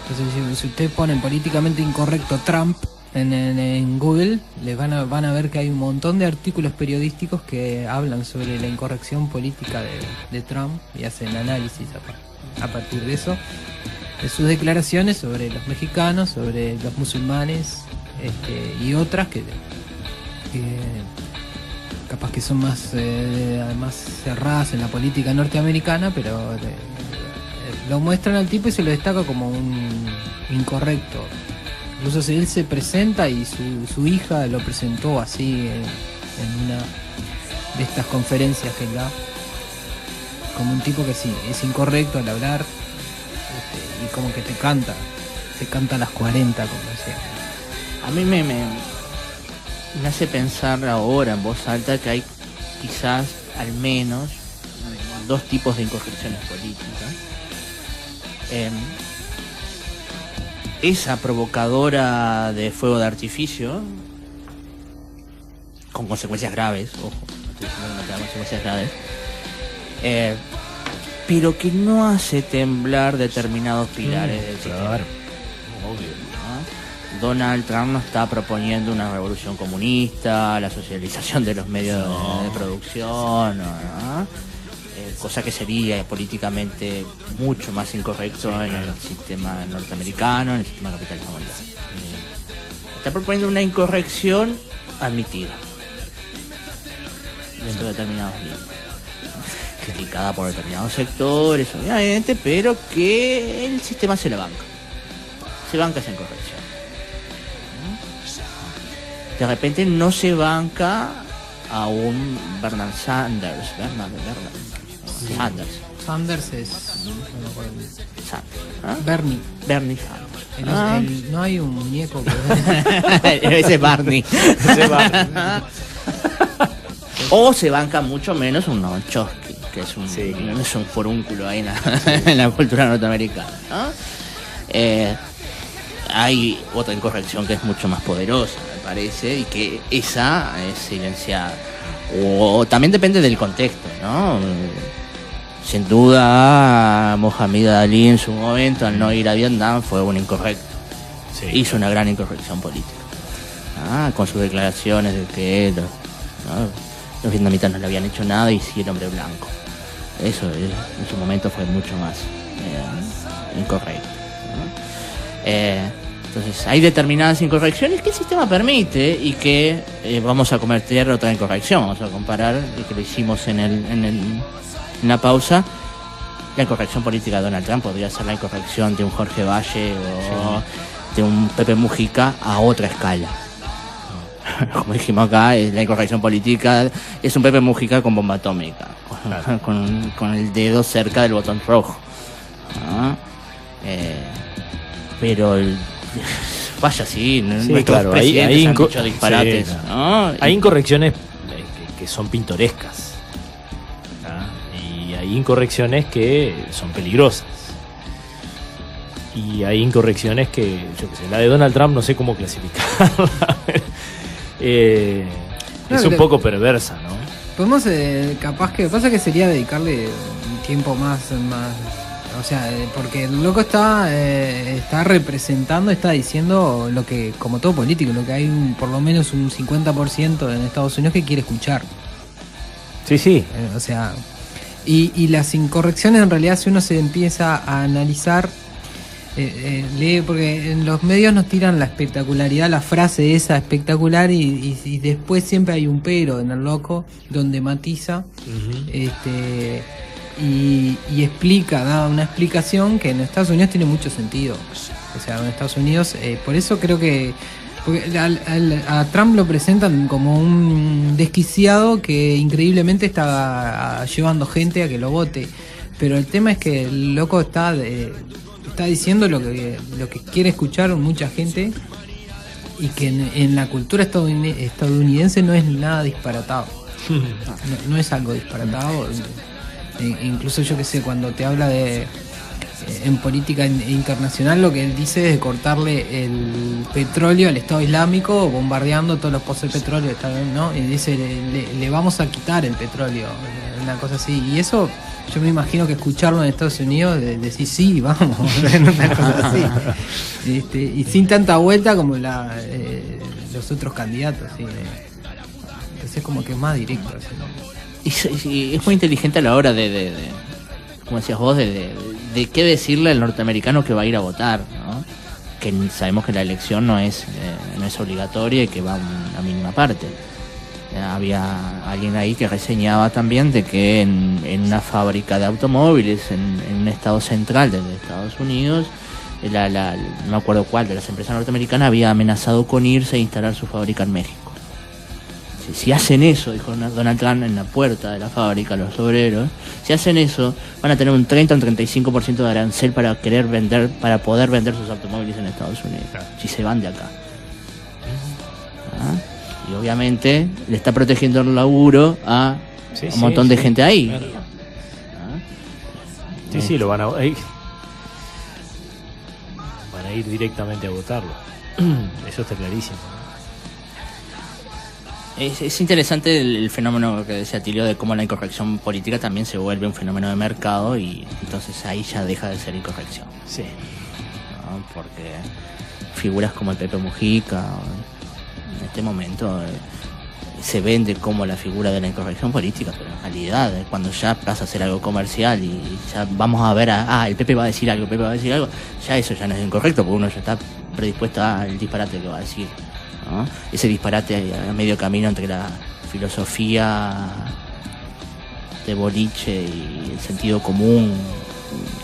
Entonces si ustedes ponen políticamente incorrecto Trump en Google, les van a ver que hay un montón de artículos periodísticos que hablan sobre la incorrección política de Trump y hacen análisis a partir de eso, de sus declaraciones sobre los mexicanos, sobre los musulmanes, y otras que capaz que son más cerradas en la política norteamericana, pero lo muestran al tipo y se lo destaca como un incorrecto. Incluso él se presenta y su hija lo presentó así en una de estas conferencias que él da, como un tipo que sí, es incorrecto al hablar, y como que te canta a las 40, como decía. A mí me hace pensar ahora en voz alta que hay quizás al menos dos tipos de incorrecciones políticas. Esa provocadora de fuego de artificio, con consecuencias graves, ojo, estoy diciendo que no consecuencias graves, pero que no hace temblar determinados pilares del sistema. Claro. Obvio. Donald Trump no está proponiendo una revolución comunista, la socialización de los medios de producción, ¿no? Cosa que sería políticamente mucho más incorrecto en el sistema norteamericano, en el sistema capitalista mundial. Está proponiendo una incorrección admitida dentro de determinados límites, criticada por determinados sectores, obviamente, pero que el sistema se la banca. Se banca esa incorrección. De repente no se banca a un Bernard Sanders. Sanders es... Bernie Sanders. No hay un muñeco que... Ese es Barney. O se banca mucho menos un Noam Chomsky, que es un forúnculo ahí en la cultura norteamericana, ¿no? Hay otra incorrección que es mucho más poderosa, me parece, y que esa es silenciada. O también depende del contexto, ¿no? Sin duda, Mohamed Ali en su momento, al no ir a Vietnam, fue un incorrecto. Sí. Hizo una gran incorrección política. Con sus declaraciones de que los vietnamitas no le habían hecho nada y sí el hombre blanco. Eso en su momento fue mucho más incorrecto, ¿no? Entonces hay determinadas incorrecciones que el sistema permite y que vamos a cometer otra incorrección. Vamos a comparar, y que lo hicimos en la pausa, la incorrección política de Donald Trump podría ser la incorrección de un Jorge Valle o de un Pepe Mujica a otra escala. Como dijimos acá, la incorrección política es un Pepe Mujica con bomba atómica, con el dedo cerca del botón rojo, ¿no? Pero vaya así, claro, hay han dicho disparates, ¿no? Hay incorrecciones que son pintorescas, ¿no? Y hay incorrecciones que son peligrosas. Y hay incorrecciones que, yo qué sé, la de Donald Trump no sé cómo clasificarla. Es un poco perversa, ¿no? Podemos, capaz que pasa que sería dedicarle un tiempo más, o sea, porque el loco está representando, está diciendo lo que, como todo político, lo que hay por lo menos un 50% en Estados Unidos que quiere escuchar. Sí. O sea, y las incorrecciones en realidad, si uno se empieza a analizar, lee, porque en los medios nos tiran la espectacularidad, la frase esa espectacular, y después siempre hay un pero en el loco donde matiza, y explica, da una explicación que en Estados Unidos tiene mucho sentido. O sea, en Estados Unidos, por eso creo que a Trump lo presentan como un desquiciado que increíblemente está llevando gente a que lo vote, pero el tema es que el loco está diciendo lo que quiere escuchar mucha gente, y que en la cultura estadounidense no es nada disparatado. No es algo disparatado. Incluso yo que sé, cuando te habla de en política internacional, lo que él dice es cortarle el petróleo al Estado Islámico, bombardeando todos los pozos de petróleo, ¿no? Y dice, le vamos a quitar el petróleo, una cosa así. Y eso, yo me imagino que escucharlo en Estados Unidos, decir sí, vamos, una cosa así. Y sin tanta vuelta como los otros candidatos, ¿sí? Entonces como que es más directo, ¿sí? Y es muy inteligente a la hora de como decías vos, de qué decirle al norteamericano que va a ir a votar, ¿no? que sabemos que la elección no es obligatoria y que va a una mínima parte. Había alguien ahí que reseñaba también de que en una fábrica de automóviles en un estado central de Estados Unidos, no me acuerdo cuál de las empresas norteamericanas había amenazado con irse a instalar su fábrica en México. Si hacen eso, dijo Donald Trump en la puerta de la fábrica, los obreros, si hacen eso, van a tener un 30 o un 35% de arancel para poder vender sus automóviles en Estados Unidos, si se van de acá. Y obviamente le está protegiendo el laburo a un montón de gente ahí. Claro. Sí, lo van a ir directamente a votarlo. Eso está clarísimo. Es interesante el fenómeno que decía Tilio de cómo la incorrección política también se vuelve un fenómeno de mercado y entonces ahí ya deja de ser incorrección. Sí. ¿No? Porque figuras como el Pepe Mujica en este momento se vende como la figura de la incorrección política, pero en realidad cuando ya pasa a ser algo comercial y ya vamos a ver el Pepe va a decir algo, ya eso ya no es incorrecto porque uno ya está predispuesto al disparate que va a decir, ¿no? Ese disparate a medio camino entre la filosofía de boliche y el sentido común,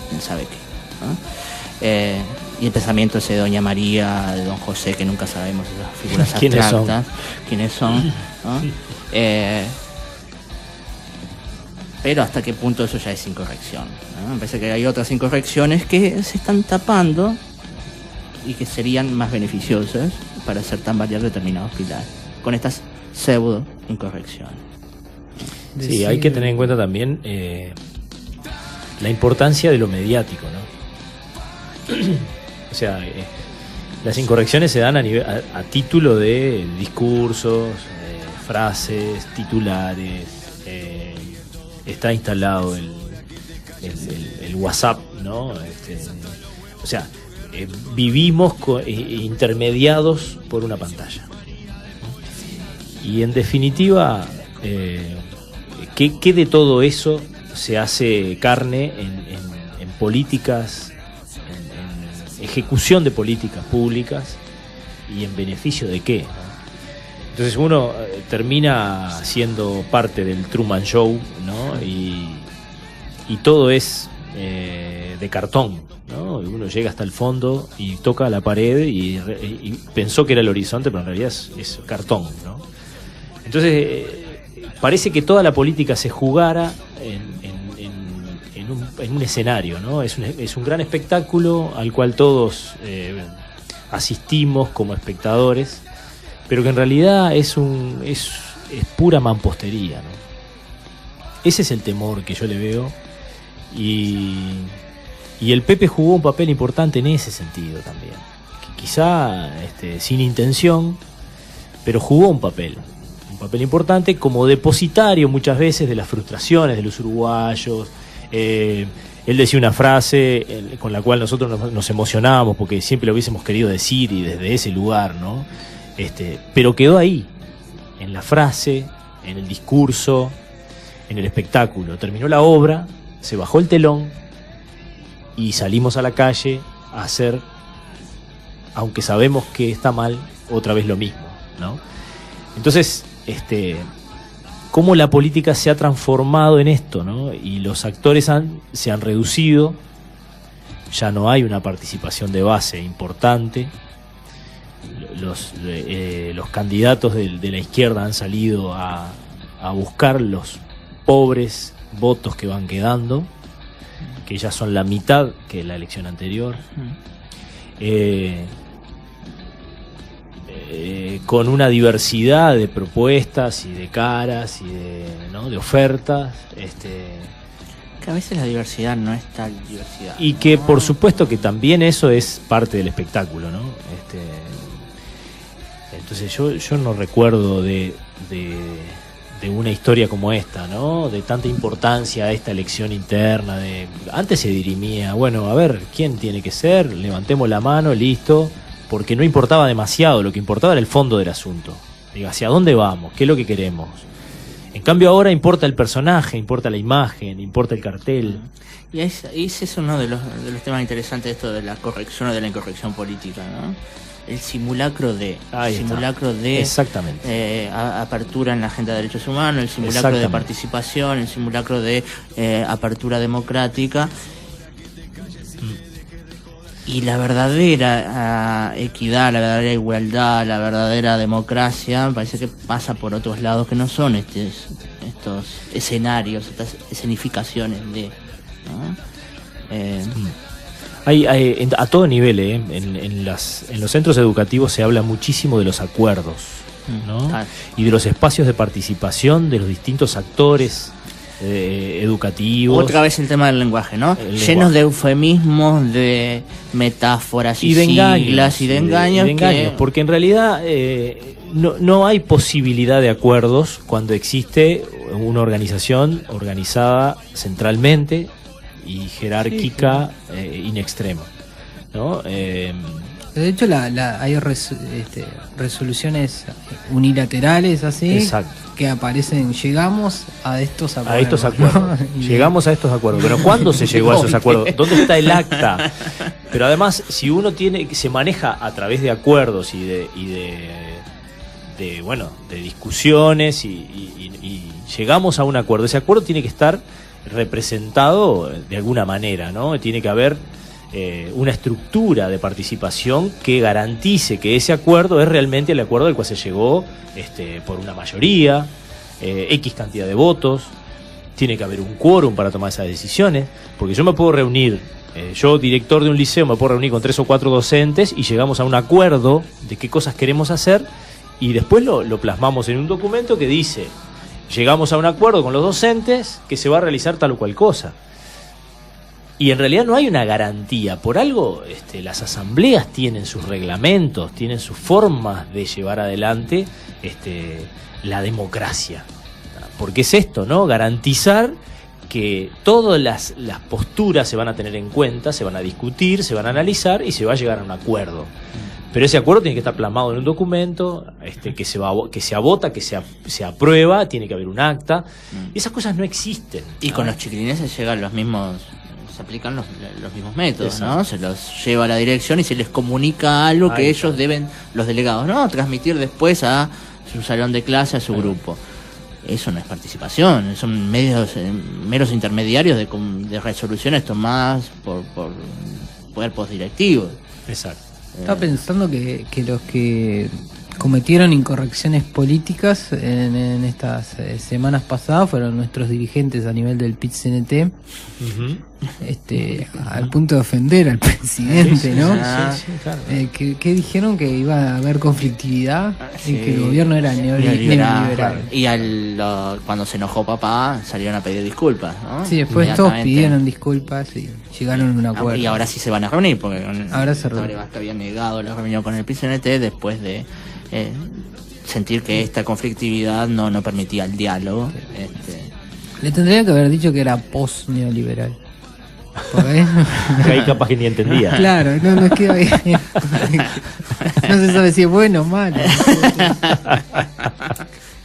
quién sabe qué, ¿no? Y el pensamiento ese de Doña María, de Don José, que nunca sabemos esas figuras abstractas, quiénes son, ¿no? Pero hasta qué punto eso ya es incorrección, ¿no? Me parece que hay otras incorrecciones que se están tapando y que serían más beneficiosas para hacer tambalear determinados pilares con estas pseudo incorrecciones. Sí, hay que tener en cuenta también la importancia de lo mediático, ¿no? O sea, las incorrecciones se dan a título de discursos, frases, titulares. Está instalado el WhatsApp, ¿no? O sea, vivimos intermediados por una pantalla. Y en definitiva, ¿qué de todo eso se hace carne en políticas, en ejecución de políticas públicas y en beneficio de qué, ¿no? Entonces uno termina siendo parte del Truman Show, ¿no? Y todo es de cartón, ¿no? Uno llega hasta el fondo y toca la pared y pensó que era el horizonte, pero en realidad es cartón, ¿no? Entonces parece que toda la política se jugara en un escenario, ¿no? Es un gran espectáculo al cual todos asistimos como espectadores, pero que en realidad es pura mampostería, ¿no? Ese es el temor que yo le veo y el Pepe jugó un papel importante en ese sentido también, que quizá sin intención, pero jugó un papel importante como depositario muchas veces de las frustraciones de los uruguayos. Él decía una frase con la cual nosotros nos emocionábamos porque siempre lo hubiésemos querido decir y desde ese lugar, ¿no? Pero quedó ahí, en la frase, en el discurso, en el espectáculo. Terminó la obra, se bajó el telón y salimos a la calle a hacer, aunque sabemos que está mal, otra vez lo mismo, ¿no? Entonces, cómo la política se ha transformado en esto, ¿no? Y los actores se han reducido, ya no hay una participación de base importante. Los candidatos de la izquierda han salido a buscar los pobres votos que van quedando, que ya son la mitad que la elección anterior, con una diversidad de propuestas y de caras y de ofertas, que a veces la diversidad no es tal diversidad, y que por supuesto que también eso es parte del espectáculo, ¿no? Entonces yo no recuerdo de una historia como esta, ¿no? De tanta importancia a esta elección interna. Antes se dirimía, bueno, a ver, ¿quién tiene que ser? Levantemos la mano, listo, porque no importaba demasiado, lo que importaba era el fondo del asunto. Digo, ¿hacia dónde vamos? ¿Qué es lo que queremos? En cambio ahora importa el personaje, importa la imagen, importa el cartel. Y ese es uno de los temas interesantes de esto de la corrección o de la incorrección política, ¿no? El simulacro de exactamente. Apertura en la agenda de derechos humanos, el simulacro de participación, el simulacro de apertura democrática. Y la verdadera equidad, la verdadera igualdad, la verdadera democracia, me parece que pasa por otros lados que no son estos escenarios, estas escenificaciones de... ¿no? Hay a todo nivel, en los centros educativos se habla muchísimo de los acuerdos, ¿no? Y de los espacios de participación de los distintos actores educativos. Otra vez el tema del lenguaje, ¿no? Llenos de eufemismos, de metáforas y de siglas y de engaños. Porque en realidad no hay posibilidad de acuerdos cuando existe una organización organizada centralmente y jerárquica in extremo, ¿no? De hecho, hay resoluciones unilaterales así. Exacto. Que aparecen, llegamos a estos acuerdos. A estos acuerdos. ¿No? Llegamos a estos acuerdos. Pero ¿cuándo se llegó a esos acuerdos? ¿Dónde está el acta? Pero además, si uno se maneja a través de acuerdos y de discusiones y llegamos a un acuerdo, ese acuerdo tiene que estar representado de alguna manera, ¿no? Tiene que haber una estructura de participación que garantice que ese acuerdo es realmente el acuerdo al cual se llegó por una mayoría, X cantidad de votos. Tiene que haber un quórum para tomar esas decisiones, porque yo me puedo reunir, yo director de un liceo me puedo reunir con 3 o 4 docentes y llegamos a un acuerdo de qué cosas queremos hacer y después lo plasmamos en un documento que dice: llegamos a un acuerdo con los docentes que se va a realizar tal o cual cosa. Y en realidad no hay una garantía. Por algo las asambleas tienen sus reglamentos, tienen sus formas de llevar adelante la democracia. Porque es esto, ¿no? Garantizar que todas las posturas se van a tener en cuenta, se van a discutir, se van a analizar y se va a llegar a un acuerdo. Pero ese acuerdo tiene que estar plasmado en un documento que se vota, que se aprueba, tiene que haber un acta. Y esas cosas no existen, ¿no? Y con los chiquilineses llegan los mismos... se aplican los mismos métodos, ¿no? Se los lleva a la dirección y se les comunica algo que ellos deben, los delegados, ¿no? Transmitir después a su salón de clase, a su grupo. Eso no es participación, son meros intermediarios de resoluciones tomadas por cuerpos directivos. Exacto. Estaba pensando que los que cometieron incorrecciones políticas en estas semanas pasadas fueron nuestros dirigentes a nivel del PIT-CNT, al punto de ofender al presidente, ¿no? Claro. Que dijeron que iba a haber conflictividad y que el gobierno era neoliberal. Y cuando se enojó papá salieron a pedir disculpas, ¿no? Sí, después todos pidieron disculpas y llegaron a un acuerdo. Y ahora sí se van a reunir, porque ahora se reúnen. Que había negado la reunión con el PIT-CNT después de sentir que esta conflictividad no permitía el diálogo. Le tendría que haber dicho que era post-neoliberal. Ahí capaz que ni entendía. Claro, no es que no se sabe si es bueno o malo.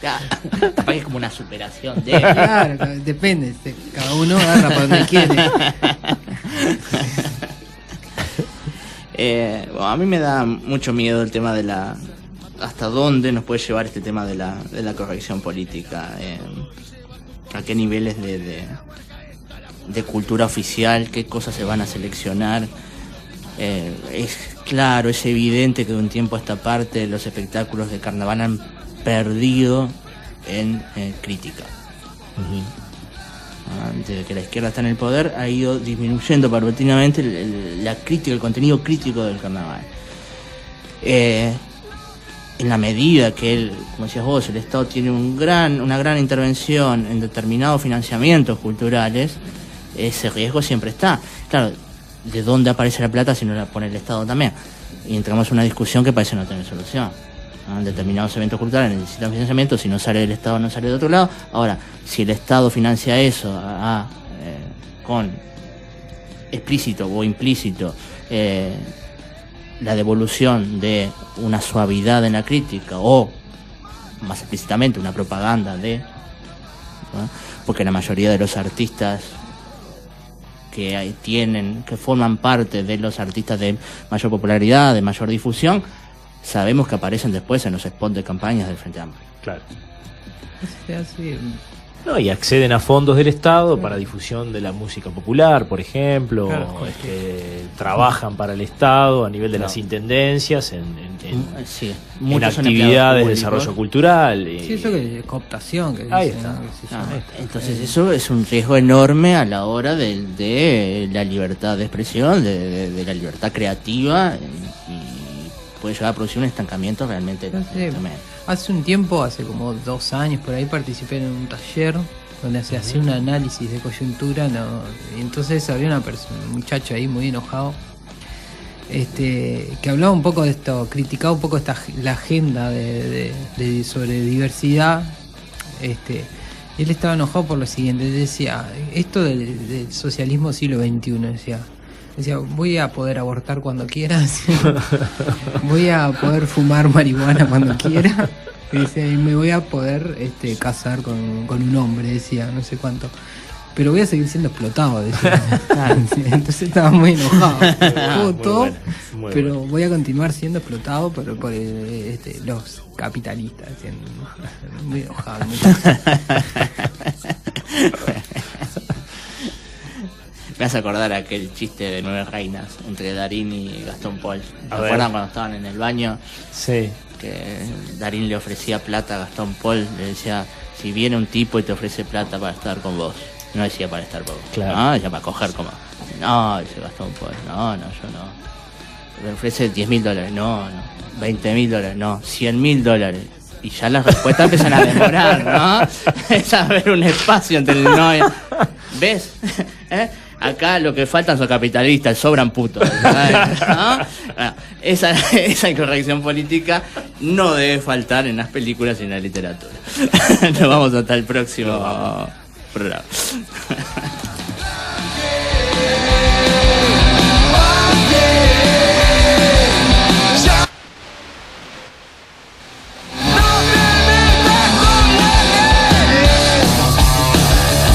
Capaz que es como una superación de... Claro, depende, cada uno agarra para donde quiere. A mí me da mucho miedo el tema de hasta dónde nos puede llevar este tema de la corrección política, a qué niveles de cultura oficial, qué cosas se van a seleccionar. Es claro, es evidente que de un tiempo a esta parte los espectáculos de carnaval han perdido en crítica. Desde que la izquierda está en el poder ha ido disminuyendo paulatinamente la crítica, el contenido crítico del carnaval. En la medida que como decías vos, el Estado tiene una gran intervención en determinados financiamientos culturales, ese riesgo siempre está. Claro, ¿de dónde aparece la plata si no la pone el Estado también? Y entramos en una discusión que parece no tener solución. Determinados eventos culturales necesitan financiamiento, si no sale del Estado no sale de otro lado. Ahora, si el Estado financia eso con explícito o implícito la devolución de una suavidad en la crítica o más explícitamente una propaganda de ¿no? Porque la mayoría de los artistas que forman parte de los artistas de mayor popularidad, de mayor difusión, sabemos que aparecen después en los spots de campañas del Frente Amplio. Claro. Así, No, y acceden a fondos del Estado para difusión de la música popular, por ejemplo. Claro, trabajan para el Estado a nivel de las intendencias en muchos son actividades de empleados desarrollo públicos. cultural. sí, eso que es cooptación. Que Ahí dicen, está. ¿no? Que se llama. Entonces eso es un riesgo enorme a la hora de la libertad de expresión, de la libertad creativa, y puede llegar a producir un estancamiento realmente tremendo. Hace un tiempo, hace como 2 años por ahí, participé en un taller donde se hacía un análisis de coyuntura, y entonces había un muchacho ahí muy enojado, que hablaba un poco de esto, criticaba un poco la agenda sobre diversidad, y él estaba enojado por lo siguiente. Él decía, esto del socialismo siglo XXI, decía, voy a poder abortar cuando quiera, voy a poder fumar marihuana cuando quiera, y dice, y me voy a poder casar con un hombre, decía, no sé cuánto, pero voy a seguir siendo explotado, decía. Entonces estaba muy enojado. Todo, pero voy a continuar siendo explotado por los capitalistas, muy enojado. Me hace acordar aquel chiste de 9 reinas entre Darín y Gastón Paul. ¿Se acuerdan cuando estaban en el baño? Sí. Que Darín le ofrecía plata a Gastón Paul, le decía, si viene un tipo y te ofrece plata para estar con vos. No decía para estar con vos. Claro. No, decía para coger como. No, dice Gastón Paul, no, yo no. Me ofrece $10.000, no. $20.000, no. $100.000. Y ya las respuestas empiezan a demorar, ¿no? Es haber un espacio entre el no y... ¿Ves? Acá lo que faltan son capitalistas, sobran putos, ¿no? Esa incorrección política no debe faltar en las películas y en la literatura. Nos vamos hasta el próximo programa.